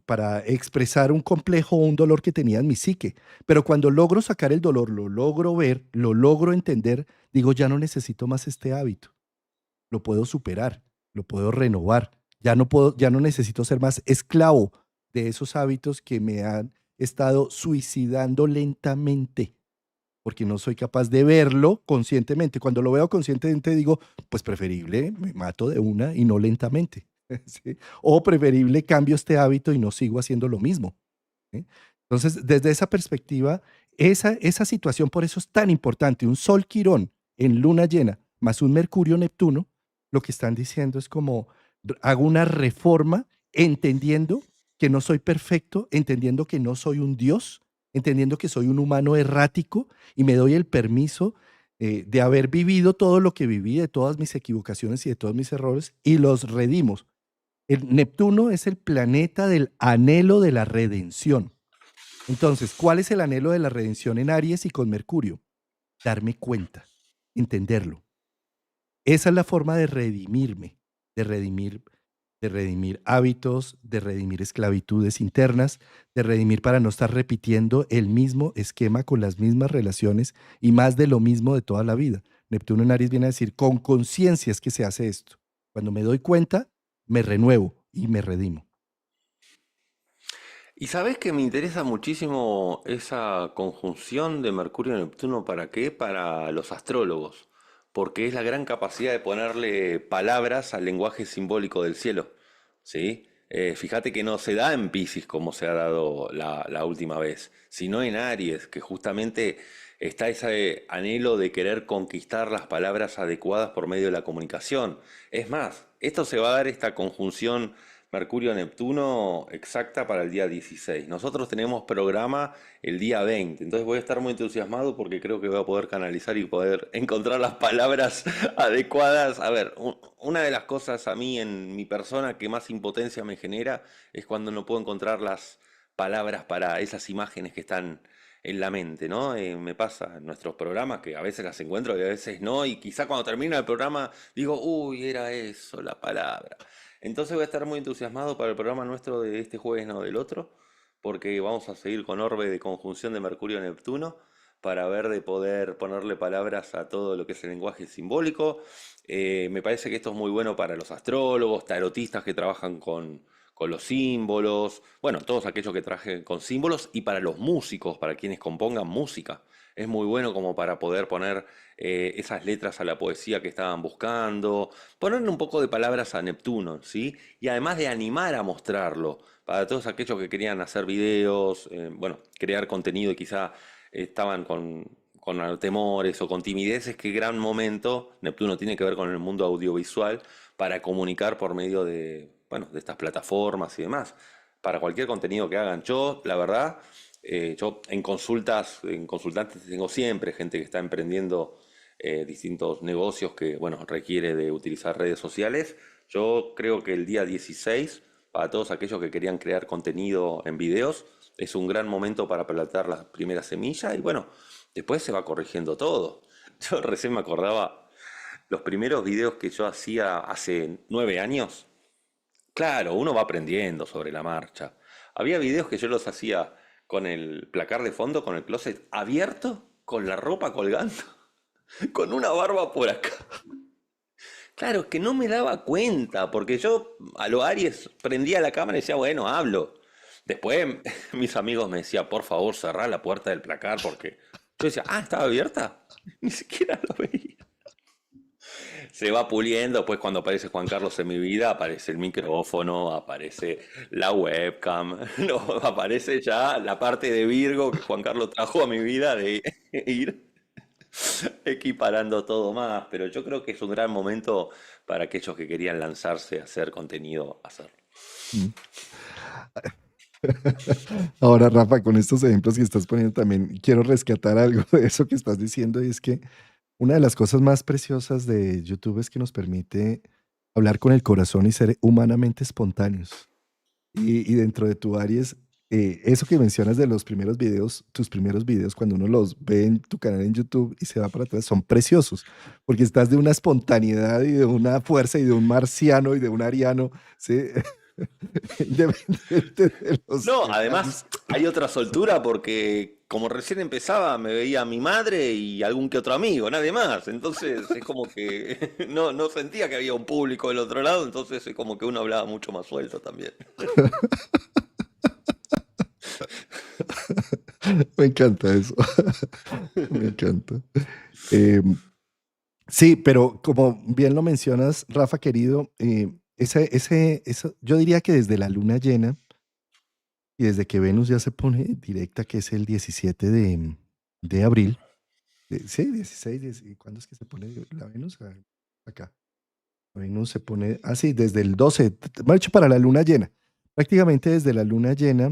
para expresar un complejo o un dolor que tenía en mi psique. Pero cuando logro sacar el dolor, lo logro ver, lo logro entender, digo, ya no necesito más este hábito, lo puedo superar, lo puedo renovar, ya no necesito ser más esclavo de esos hábitos que me han estado suicidando lentamente porque no soy capaz de verlo conscientemente. Cuando lo veo conscientemente digo, pues preferible, me mato de una y no lentamente. ¿Sí? O preferible cambio este hábito y no sigo haciendo lo mismo. ¿Sí? Entonces, desde esa perspectiva, esa situación por eso es tan importante. Un Sol Quirón en luna llena más un Mercurio Neptuno, lo que están diciendo es como hago una reforma entendiendo que no soy perfecto, entendiendo que no soy un Dios, entendiendo que soy un humano errático y me doy el permiso de haber vivido todo lo que viví, de todas mis equivocaciones y de todos mis errores y los redimos. El Neptuno es el planeta del anhelo de la redención. Entonces, ¿cuál es el anhelo de la redención en Aries y con Mercurio? Darme cuenta, entenderlo. Esa es la forma de redimirme, de redimir, de redimir hábitos, de redimir esclavitudes internas, de redimir para no estar repitiendo el mismo esquema con las mismas relaciones y más de lo mismo de toda la vida. Neptuno en Aries viene a decir, con conciencia es que se hace esto. Cuando me doy cuenta, me renuevo y me redimo. Y sabés que me interesa muchísimo esa conjunción de Mercurio y Neptuno, ¿para qué? Para los astrólogos, porque es la gran capacidad de ponerle palabras al lenguaje simbólico del cielo, ¿sí? Fíjate que no se da en Piscis como se ha dado la última vez, sino en Aries, que justamente está ese anhelo de querer conquistar las palabras adecuadas por medio de la comunicación. Es más, esto se va a dar esta conjunción Mercurio-Neptuno exacta para el día 16. Nosotros tenemos programa el día 20, entonces voy a estar muy entusiasmado porque creo que voy a poder canalizar y poder encontrar las palabras adecuadas. A ver, una de las cosas a mí en mi persona que más impotencia me genera es cuando no puedo encontrar las palabras para esas imágenes que están en la mente, ¿no? Me pasa en nuestros programas que a veces las encuentro y a veces no, y quizá cuando termina el programa digo, uy, era eso la palabra. Entonces voy a estar muy entusiasmado para el programa nuestro de este jueves, no del otro, porque vamos a seguir con Orbe de conjunción de Mercurio-Neptuno para ver de poder ponerle palabras a todo lo que es el lenguaje simbólico. Me parece que esto es muy bueno para los astrólogos, tarotistas que trabajan con los símbolos, bueno, todos aquellos que trabajen con símbolos y para los músicos, para quienes compongan música. Es muy bueno como para poder poner esas letras a la poesía que estaban buscando, ponerle un poco de palabras a Neptuno, ¿sí? Y además de animar a mostrarlo, para todos aquellos que querían hacer videos, bueno, crear contenido y quizá estaban con temores o con timideces, qué gran momento, Neptuno tiene que ver con el mundo audiovisual, para comunicar por medio de, bueno, de estas plataformas y demás. Para cualquier contenido que hagan, yo, la verdad, yo en consultas, en consultantes tengo siempre gente que está emprendiendo distintos negocios que, bueno, requiere de utilizar redes sociales. Yo creo que el día 16, para todos aquellos que querían crear contenido en videos, es un gran momento para plantar las primeras semillas y bueno, después se va corrigiendo todo. Yo recién me acordaba los primeros videos que yo hacía hace 9 años. Claro, uno va aprendiendo sobre la marcha. Había videos que yo los hacía con el placar de fondo, con el closet abierto, con la ropa colgando, con una barba por acá. Claro, es que no me daba cuenta, porque yo a lo Aries prendía la cámara y decía, bueno, hablo. Después mis amigos me decían, por favor, cerrá la puerta del placar, porque yo decía, ah, ¿estaba abierta? Ni siquiera lo veía. Se va puliendo, pues cuando aparece Juan Carlos en mi vida, aparece el micrófono, aparece la webcam, no, aparece ya la parte de Virgo que Juan Carlos trajo a mi vida de ir equiparando todo más, pero yo creo que es un gran momento para aquellos que querían lanzarse a hacer contenido, hacerlo. Mm. Ahora, Rafa, con estos ejemplos que estás poniendo también, quiero rescatar algo de eso que estás diciendo y es que una de las cosas más preciosas de YouTube es que nos permite hablar con el corazón y ser humanamente espontáneos. Y dentro de tu Aries, eso que mencionas de los primeros videos, tus primeros videos, cuando uno los ve en tu canal en YouTube y se va para atrás, son preciosos, porque estás de una espontaneidad y de una fuerza y de un marciano y de un ariano, ¿sí? Independiente de los No, detalles. además hay otra soltura porque como recién empezaba me veía mi madre y algún que otro amigo, nadie más. Entonces es como que no sentía que había un público del otro lado, entonces es como que uno hablaba mucho más suelto también. Me encanta eso. Me encanta. Em, sí, pero como bien lo mencionas, Rafa querido, yo diría que desde la luna llena y desde que Venus ya se pone directa, que es el 17 de abril, sí, 16, ¿cuándo es que se pone la Venus? Acá. La Venus se pone, sí, desde el 12, me ha hecho para la luna llena. Prácticamente desde la luna llena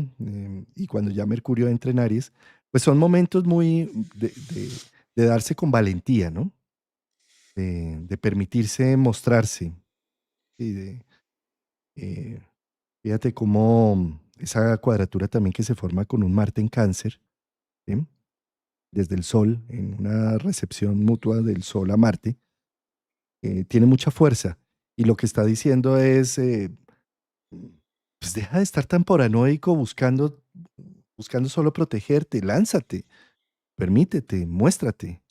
y cuando ya Mercurio entra en Aries, pues son momentos muy de darse con valentía, ¿no? De permitirse mostrarse. Y eh, fíjate cómo esa cuadratura también que se forma con un Marte en Cáncer, ¿sí? Desde el Sol, en una recepción mutua del Sol a Marte, tiene mucha fuerza. Y lo que está diciendo es, pues deja de estar tan paranoico buscando solo protegerte, lánzate, permítete, muéstrate.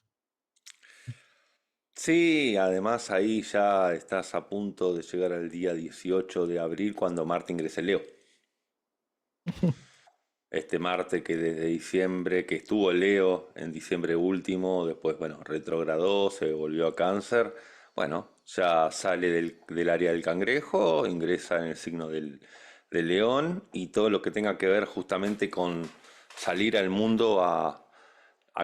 Sí, además ahí ya estás a punto de llegar al día 18 de abril cuando Marte ingrese en Leo. Este Marte que desde diciembre, que estuvo Leo en diciembre último, después, bueno, retrogradó, se volvió a Cáncer. Bueno, ya sale del área del cangrejo, ingresa en el signo del león y todo lo que tenga que ver justamente con salir al mundo a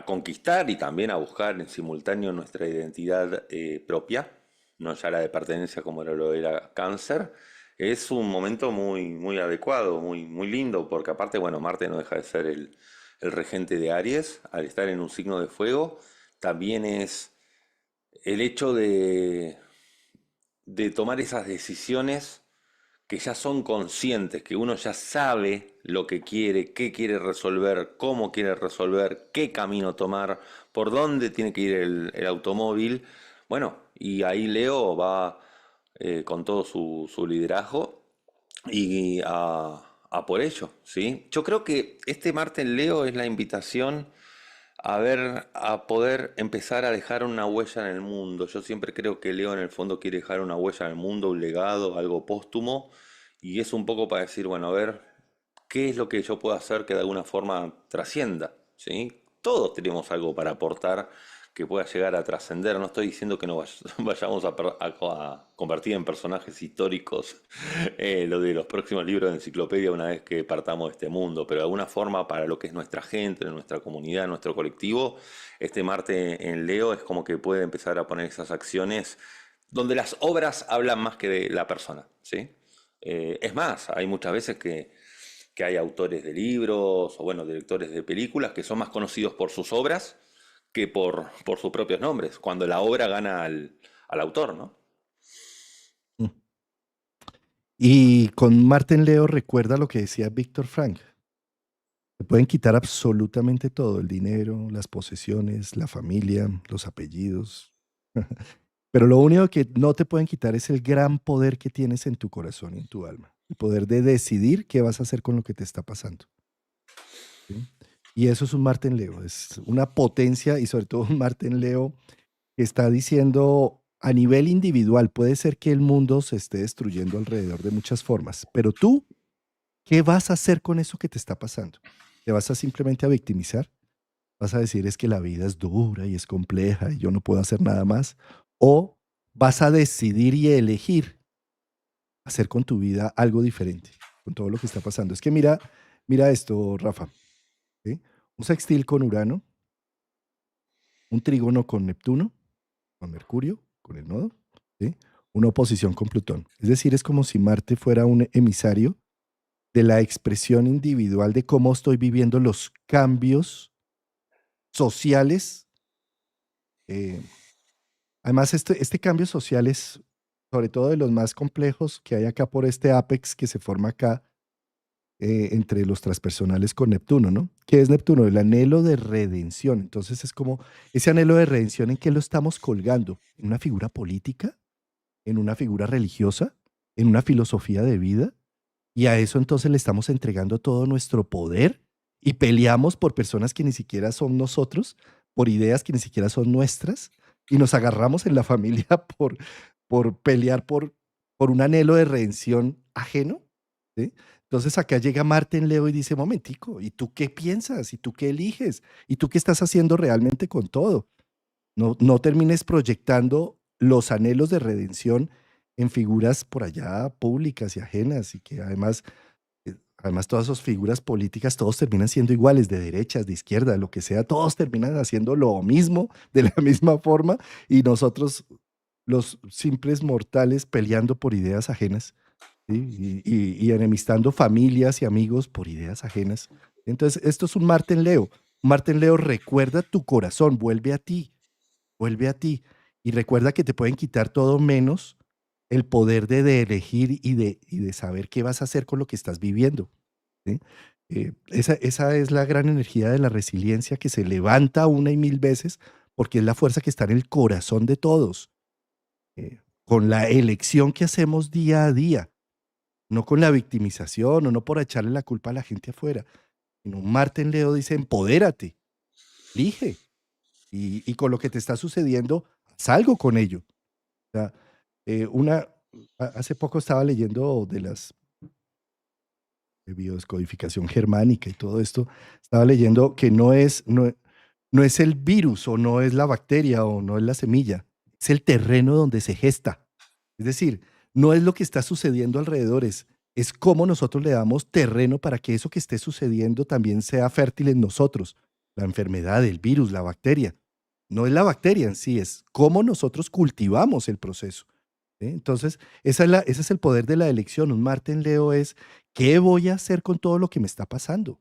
conquistar y también a buscar en simultáneo nuestra identidad propia, no ya la de pertenencia como lo era Cáncer, es un momento muy, muy adecuado, muy, muy lindo, porque aparte, bueno, Marte no deja de ser el regente de Aries, al estar en un signo de fuego, también es el hecho de tomar esas decisiones que ya son conscientes, que uno ya sabe lo que quiere, qué quiere resolver, cómo quiere resolver, qué camino tomar, por dónde tiene que ir el automóvil. Bueno, y ahí Leo va con todo su liderazgo y a por ello, ¿sí? Yo creo que este Marte en Leo es la invitación a ver, a poder empezar a dejar una huella en el mundo. Yo siempre creo que Leo en el fondo quiere dejar una huella en el mundo, un legado, algo póstumo, y es un poco para decir, bueno, a ver, ¿qué es lo que yo puedo hacer que de alguna forma trascienda? ¿Sí? Todos tenemos algo para aportar que pueda llegar a trascender. No estoy diciendo que no vayamos a convertir en personajes históricos lo de los próximos libros de enciclopedia una vez que partamos de este mundo, pero de alguna forma para lo que es nuestra gente, nuestra comunidad, nuestro colectivo, este Marte en Leo es como que puede empezar a poner esas acciones donde las obras hablan más que de la persona, ¿sí? Es más, hay muchas veces que hay autores de libros o bueno, directores de películas que son más conocidos por sus obras que por sus propios nombres, cuando la obra gana al autor, ¿no? Mm. Y con Marte en Leo recuerda lo que decía Víctor Frank. Te pueden quitar absolutamente todo, el dinero, las posesiones, la familia, los apellidos. Pero lo único que no te pueden quitar es el gran poder que tienes en tu corazón y en tu alma. El poder de decidir qué vas a hacer con lo que te está pasando. ¿Sí? Y eso es un Marte en Leo. Es una potencia y sobre todo un Marte en Leo que está diciendo a nivel individual, puede ser que el mundo se esté destruyendo alrededor de muchas formas, pero tú, ¿qué vas a hacer con eso que te está pasando? ¿Te vas a simplemente a victimizar? ¿Vas a decir es que la vida es dura y es compleja y yo no puedo hacer nada más? ¿O vas a decidir y elegir hacer con tu vida algo diferente, con todo lo que está pasando? Es que mira esto, Rafa, ¿sí? Un sextil con Urano, un trígono con Neptuno, con Mercurio, con el nodo, ¿sí? Una oposición con Plutón. Es decir, es como si Marte fuera un emisario de la expresión individual de cómo estoy viviendo los cambios sociales. eh, Además, este cambio social es sobre todo de los más complejos que hay acá por este apex que se forma acá entre los transpersonales con Neptuno, ¿no? ¿Qué es Neptuno? El anhelo de redención. Entonces es como ese anhelo de redención en qué lo estamos colgando, en una figura política, en una figura religiosa, en una filosofía de vida, y a eso entonces le estamos entregando todo nuestro poder y peleamos por personas que ni siquiera son nosotros, por ideas que ni siquiera son nuestras, y nos agarramos en la familia por pelear por un anhelo de redención ajeno, ¿sí? Entonces acá llega Marte en Leo y dice, momentico, ¿y tú qué piensas? ¿Y tú qué eliges? ¿Y tú qué estás haciendo realmente con todo? No termines proyectando los anhelos de redención en figuras por allá públicas y ajenas y que además todas esas figuras políticas, todos terminan siendo iguales, de derechas, de izquierda, lo que sea, todos terminan haciendo lo mismo, de la misma forma, y nosotros, los simples mortales, peleando por ideas ajenas, ¿sí? Y enemistando familias y amigos por ideas ajenas. Entonces, esto es un Marte en Leo. Marte en Leo recuerda tu corazón, vuelve a ti y recuerda que te pueden quitar todo menos el poder de elegir y de saber qué vas a hacer con lo que estás viviendo, ¿sí? Esa es la gran energía de la resiliencia que se levanta una y mil veces porque es la fuerza que está en el corazón de todos. con la elección que hacemos día a día, no con la victimización o no por echarle la culpa a la gente afuera. Sino Marte en Leo dice, empodérate, elige y con lo que te está sucediendo, haz algo con ello. O sea, una, hace poco estaba leyendo de las de biodescodificación germánica y todo esto, estaba leyendo que no es el virus o no es la bacteria o no es la semilla, es el terreno donde se gesta. Es decir, no es lo que está sucediendo alrededor, es cómo nosotros le damos terreno para que eso que esté sucediendo también sea fértil en nosotros. La enfermedad, el virus, la bacteria. No es la bacteria en sí, es cómo nosotros cultivamos el proceso. ¿Sí? Entonces, ese es el poder de la elección. Un Marte en Leo es, ¿qué voy a hacer con todo lo que me está pasando?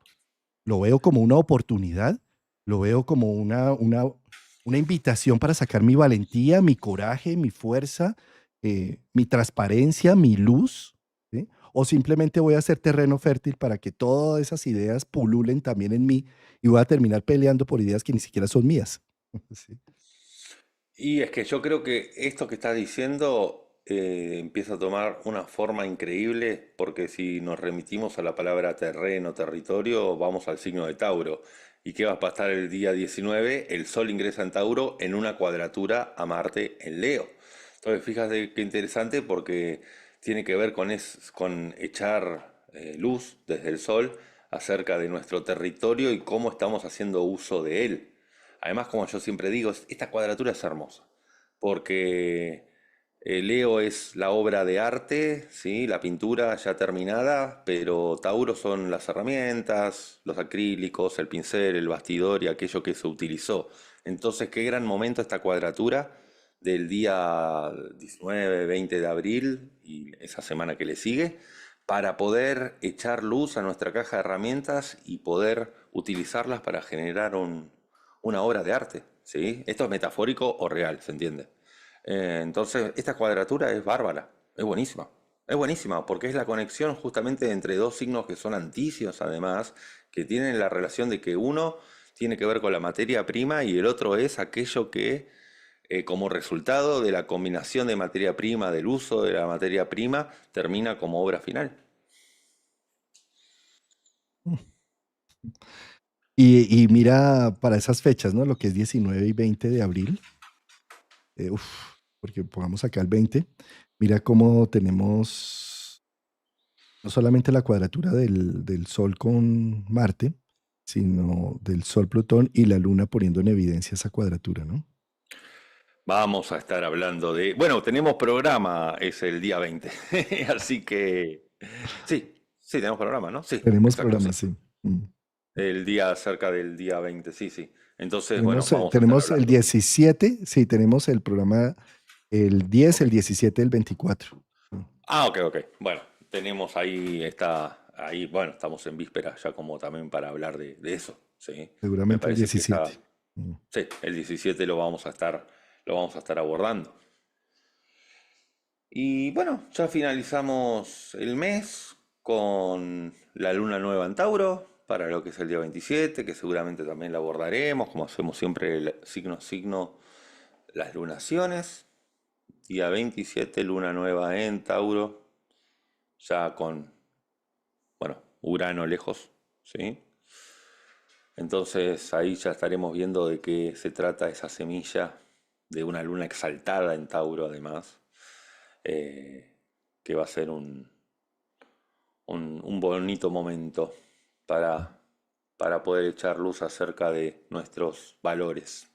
Lo veo como una oportunidad, lo veo como una invitación para sacar mi valentía, mi coraje, mi fuerza, mi transparencia, mi luz, ¿sí? O simplemente voy a hacer terreno fértil para que todas esas ideas pululen también en mí y voy a terminar peleando por ideas que ni siquiera son mías. Sí. Y es que yo creo que esto que estás diciendo empieza a tomar una forma increíble porque si nos remitimos a la palabra terreno, territorio, vamos al signo de Tauro. ¿Y qué va a pasar el día 19? El Sol ingresa en Tauro en una cuadratura a Marte en Leo. Entonces, fíjate qué interesante porque tiene que ver con echar luz desde el Sol acerca de nuestro territorio y cómo estamos haciendo uso de él. Además, como yo siempre digo, esta cuadratura es hermosa, porque Leo es la obra de arte, ¿sí? La pintura ya terminada, pero Tauro son las herramientas, los acrílicos, el pincel, el bastidor y aquello que se utilizó. Entonces, qué gran momento esta cuadratura del día 19, 20 de abril y esa semana que le sigue, para poder echar luz a nuestra caja de herramientas y poder utilizarlas para generar una obra de arte, ¿sí? Esto es metafórico o real, ¿se entiende? Entonces, esta cuadratura es bárbara, es buenísima, porque es la conexión justamente entre dos signos que son anticios, además, que tienen la relación de que uno tiene que ver con la materia prima y el otro es aquello que, como resultado de la combinación de materia prima, del uso de la materia prima, termina como obra final. Y mira para esas fechas, ¿no? Lo que es 19 y 20 de abril, porque pongamos acá el 20, mira cómo tenemos no solamente la cuadratura del Sol con Marte, sino del Sol Plutón y la Luna poniendo en evidencia esa cuadratura, ¿no? Vamos a estar hablando de... Bueno, tenemos programa, es el día 20, así que... Sí, sí, tenemos programa, ¿no? Sí, Tenemos exacto, sí. programas, sí. Mm. El día cerca del día 20, sí, sí. Entonces, bueno, Tenemos, vamos a estar tenemos el hablando. 17, sí, tenemos el programa el 10, Ok. el 17, el 24. Mm. Ah, ok, ok. Bueno, tenemos ahí, está, ahí, bueno, estamos en víspera ya como también para hablar de eso, ¿sí? Me Seguramente el parece que está, 17. Mm. sí, el 17 lo vamos a estar abordando. Y bueno, ya finalizamos el mes con la luna nueva en Tauro para lo que es el día 27, que seguramente también la abordaremos, como hacemos siempre el signo a signo, las lunaciones. Día 27, luna nueva en Tauro, ya con, bueno, Urano lejos, ¿sí? Entonces ahí ya estaremos viendo de qué se trata esa semilla de una luna exaltada en Tauro además, eh, que va a ser un bonito momento para, para poder echar luz acerca de nuestros valores.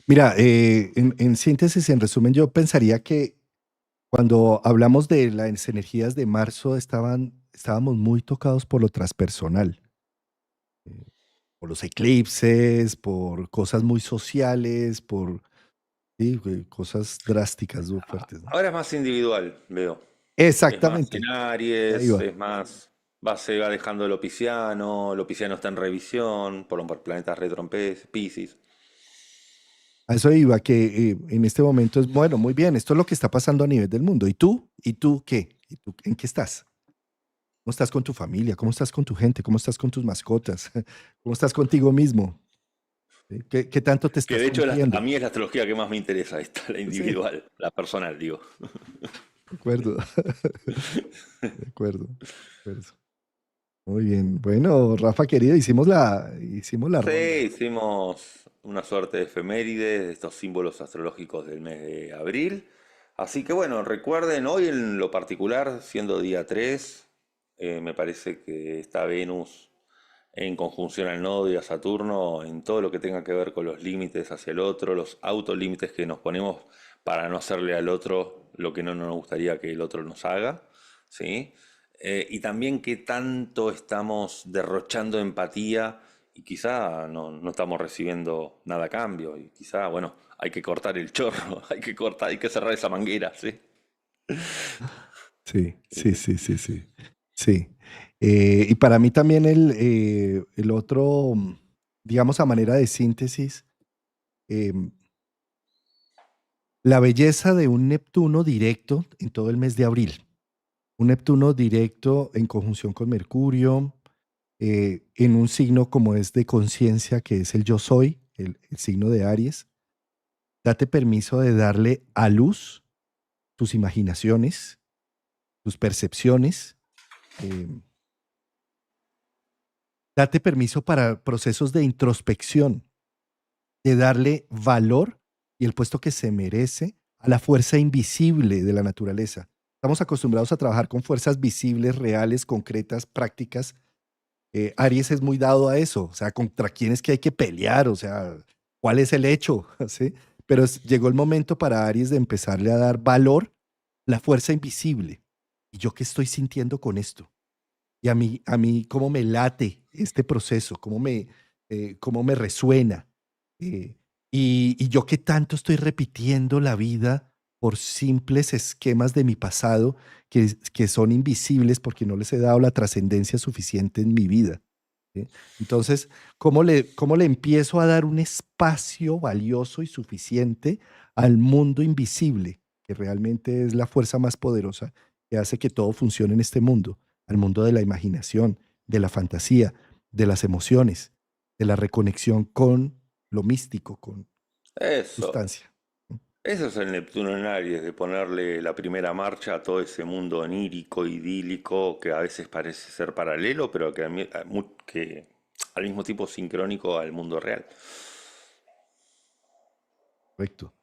Mira, en síntesis, en resumen, yo pensaría que cuando hablamos de las energías de marzo, estábamos muy tocados por lo transpersonal, eh, por los eclipses, por cosas muy sociales, por sí, cosas drásticas, fuertes, ¿no? Ahora es más individual, veo. Es más en Exactamente, ahí Aries, va. es más, se va dejando lo pisciano está en revisión, por planetas retro en Piscis. A eso iba, que en este momento es, bueno, muy bien, esto es lo que está pasando a nivel del mundo. ¿Y tú? ¿Y tú qué? ¿Y tú en qué estás? ¿Cómo estás con tu familia? ¿Cómo estás con tu gente? ¿Cómo estás con tus mascotas? ¿Cómo estás contigo mismo? ¿Sí? ¿Qué tanto te Que estás de hecho a sintiendo? mí es la astrología que más me interesa, esta, la Sí, individual, la personal, digo. de acuerdo. De acuerdo. De acuerdo. Muy bien. Bueno, Rafa querido, hicimos la Sí, ronda. hicimos una suerte de efemérides de estos símbolos astrológicos del mes de abril. Así que bueno, recuerden, hoy en lo particular, siendo día 3, me parece que está Venus en conjunción al nodo y a Saturno en todo lo que tenga que ver con los límites hacia el otro, los autolímites que nos ponemos para no hacerle al otro lo que no nos gustaría que el otro nos haga, ¿sí? Y también qué tanto estamos derrochando empatía y quizá no estamos recibiendo nada a cambio y quizá, bueno, hay que cortar el chorro, hay que cortar, hay que cerrar esa manguera, ¿sí? Sí, sí, sí, sí, sí. Sí. Y para mí también el otro, digamos a manera de síntesis, em, la belleza de un Neptuno directo en todo el mes de abril. Un Neptuno directo en conjunción con Mercurio, en un signo como es de conciencia, que es el yo soy, el signo de Aries. Date permiso de darle a luz tus imaginaciones, tus percepciones. eh, Date permiso para procesos de introspección, de darle valor y el puesto que se merece a la fuerza invisible de la naturaleza. Estamos acostumbrados a trabajar con fuerzas visibles, reales, concretas, prácticas. Aries es muy dado a eso, o sea, contra quién es que hay que pelear, o sea, cuál es el hecho, ¿sí? Pero llegó el momento para Aries de empezarle a dar valor, la fuerza invisible. ¿Y yo qué estoy sintiendo con esto? Y a mí cómo me late este proceso, cómo me resuena. Eh, y yo qué tanto estoy repitiendo la vida por simples esquemas de mi pasado que son invisibles porque no les he dado la trascendencia suficiente en mi vida. ¿Sí? Entonces, ¿cómo le empiezo a dar un espacio valioso y suficiente al mundo invisible, que realmente es la fuerza más poderosa que hace que todo funcione en este mundo? Al mundo de la imaginación, de la fantasía, de las emociones, de la reconexión con lo místico, con Eso. sustancia. Eso es el Neptuno en Aries, de ponerle la primera marcha a todo ese mundo onírico, idílico, que a veces parece ser paralelo, pero que al mismo tiempo sincrónico al mundo real. Correcto.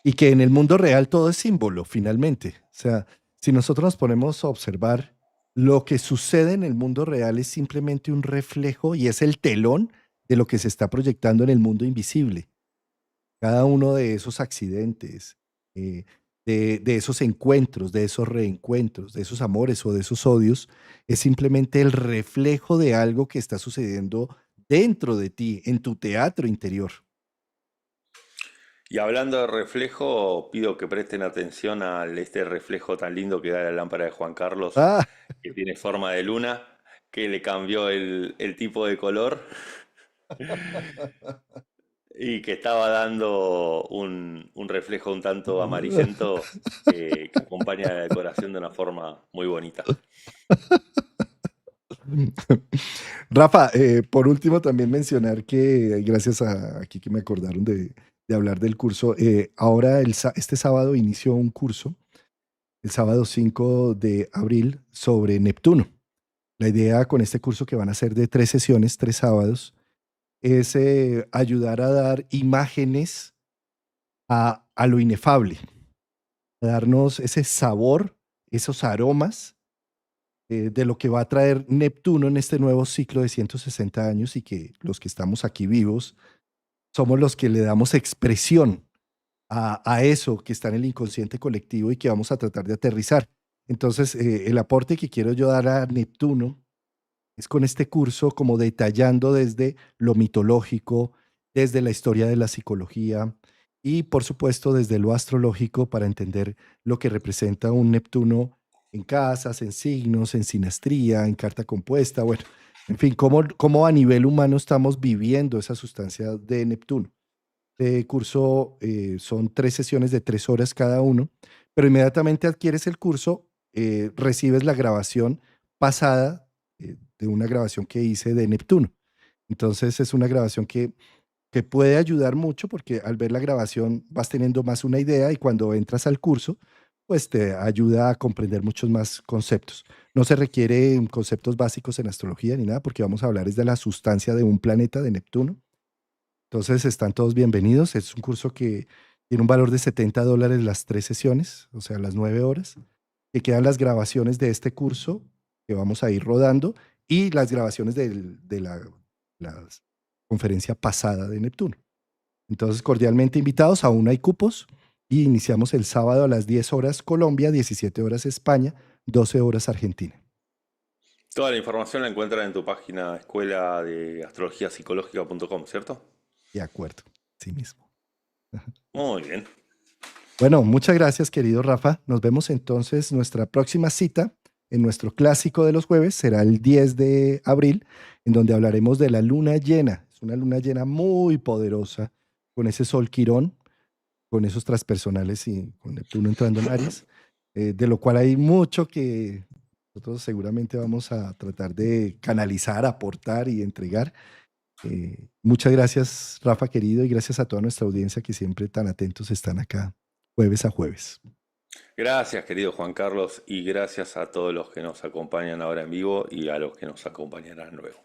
Y que en el mundo real todo es símbolo, finalmente. O sea, si nosotros nos ponemos a observar, lo que sucede en el mundo real es simplemente un reflejo y es el telón de lo que se está proyectando en el mundo invisible. Cada uno de esos accidentes, eh, de esos encuentros, de esos reencuentros, de esos amores o de esos odios, es simplemente el reflejo de algo que está sucediendo dentro de ti, en tu teatro interior. Y hablando de reflejo, pido que presten atención a este reflejo tan lindo que da la lámpara de Juan Carlos, Ah, que tiene forma de luna, que le cambió el tipo de color y que estaba dando un reflejo un tanto amarillento que acompaña la decoración de una forma muy bonita. Rafa, por último también mencionar que gracias a aquí que me acordaron de hablar del curso, ahora este sábado inició un curso, el sábado 5 de abril, sobre Neptuno. La idea con este curso, que van a ser de 3 sesiones, 3 sábados, es ayudar a dar imágenes a lo inefable, a darnos ese sabor, esos aromas de lo que va a traer Neptuno en este nuevo ciclo de 160 años y que los que estamos aquí vivos somos los que le damos expresión a eso que está en el inconsciente colectivo y que vamos a tratar de aterrizar. Entonces, el aporte que quiero yo dar a Neptuno es con este curso como detallando desde lo mitológico, desde la historia de la psicología y por supuesto desde lo astrológico para entender lo que representa un Neptuno en casas, en signos, en sinastría, en carta compuesta, bueno, en fin, cómo a nivel humano estamos viviendo esa sustancia de Neptuno. Este curso son 3 sesiones de 3 horas cada uno, pero inmediatamente adquieres el curso, recibes la grabación pasada de una grabación que hice de Neptuno. Entonces es una grabación que que puede ayudar mucho porque al ver la grabación vas teniendo más una idea y cuando entras al curso, pues te ayuda a comprender muchos más conceptos. No se requieren conceptos básicos en astrología ni nada porque vamos a hablar es de la sustancia de un planeta, de Neptuno. Entonces están todos bienvenidos. Es un curso que tiene un valor de $70 las 3 sesiones, o sea, las 9 horas, que quedan las grabaciones de este curso que vamos a ir rodando y las grabaciones de la conferencia pasada de Neptuno. Entonces, cordialmente invitados, aún hay cupos y iniciamos el sábado a las 10 horas Colombia, 17 horas España, 12 horas Argentina. Toda la información la encuentran en tu página escuela de astrologiapsicológica.com, ¿cierto? De acuerdo, sí mismo. Muy bien. Bueno, muchas gracias, querido Rafa. Nos vemos entonces. Nuestra próxima cita en nuestro clásico de los jueves será el 10 de abril, en donde hablaremos de la luna llena. Es una luna llena muy poderosa, con ese sol Quirón, con esos transpersonales y con Neptuno entrando en Aries, de lo cual hay mucho que nosotros seguramente vamos a tratar de canalizar, aportar y entregar. Muchas gracias, Rafa querido, y gracias a toda nuestra audiencia que siempre tan atentos están acá, jueves a jueves. Gracias, querido Juan Carlos, y gracias a todos los que nos acompañan ahora en vivo y a los que nos acompañarán luego.